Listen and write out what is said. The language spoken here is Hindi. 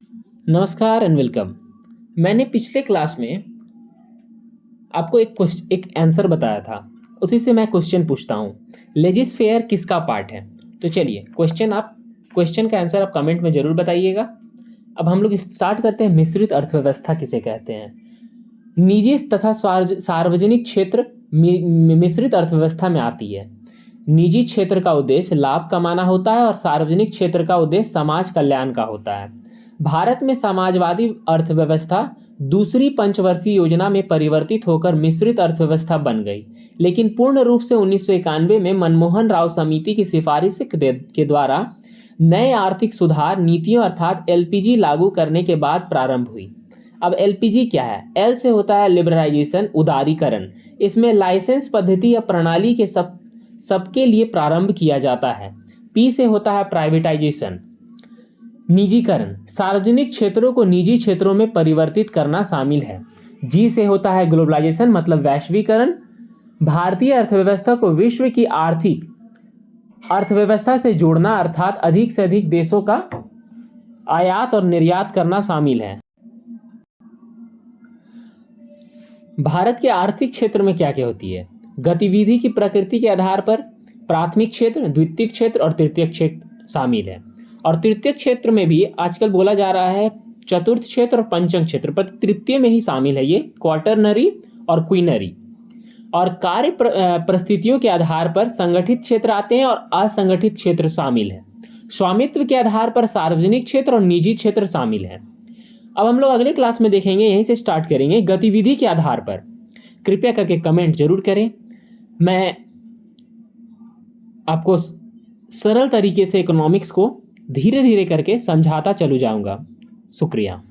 नमस्कार एंड वेलकम। मैंने पिछले क्लास में आपको एक आंसर बताया था। उसी से मैं क्वेश्चन पूछता हूँ, लेजिस्फेयर किसका पार्ट है? तो चलिए क्वेश्चन का आंसर आप कमेंट में ज़रूर बताइएगा। अब हम लोग स्टार्ट करते हैं। मिश्रित अर्थव्यवस्था किसे कहते हैं? निजी तथा सार्वजनिक क्षेत्र मिश्रित अर्थव्यवस्था में आती है। निजी क्षेत्र का उद्देश्य लाभ कमाना होता है और सार्वजनिक क्षेत्र का उद्देश्य समाज कल्याण का होता है। भारत में समाजवादी अर्थव्यवस्था दूसरी पंचवर्षीय योजना में परिवर्तित होकर मिश्रित अर्थव्यवस्था बन गई, लेकिन पूर्ण रूप से 1991 में मनमोहन राव समिति की सिफारिश के द्वारा नए आर्थिक सुधार नीतियों अर्थात एलपीजी लागू करने के बाद प्रारंभ हुई। अब एलपीजी क्या है? एल से होता है लिबरलाइजेशन, उदारीकरण। इसमें लाइसेंस पद्धति या प्रणाली के सबके लिए प्रारंभ किया जाता है। पी से होता है प्राइवेटाइजेशन, निजीकरण, सार्वजनिक क्षेत्रों को निजी क्षेत्रों में परिवर्तित करना शामिल है। जी से होता है ग्लोबलाइजेशन, मतलब वैश्वीकरण, भारतीय अर्थव्यवस्था को विश्व की आर्थिक अर्थव्यवस्था से जोड़ना अर्थात अधिक से अधिक देशों का आयात और निर्यात करना शामिल है। भारत के आर्थिक क्षेत्र में क्या क्या होती है? गतिविधि की प्रकृति के आधार पर प्राथमिक क्षेत्र, द्वितीयक क्षेत्र और तृतीयक क्षेत्र शामिल है। और तृतीय क्षेत्र में भी आजकल बोला जा रहा है चतुर्थ क्षेत्र और पंचम क्षेत्र, पर तृतीय में ही शामिल है ये क्वार्टरनरी और क्वीनरी। और कार्य परिस्थितियों के आधार पर संगठित क्षेत्र आते हैं और असंगठित क्षेत्र शामिल है। स्वामित्व के आधार पर सार्वजनिक क्षेत्र और निजी क्षेत्र शामिल है। अब हम लोग अगले क्लास में देखेंगे, यहीं से स्टार्ट करेंगे गतिविधि के आधार पर। कृपया करके कमेंट जरूर करें। मैं आपको सरल तरीके से इकोनॉमिक्स को धीरे धीरे करके समझाता चलू जाऊंगा। शुक्रिया।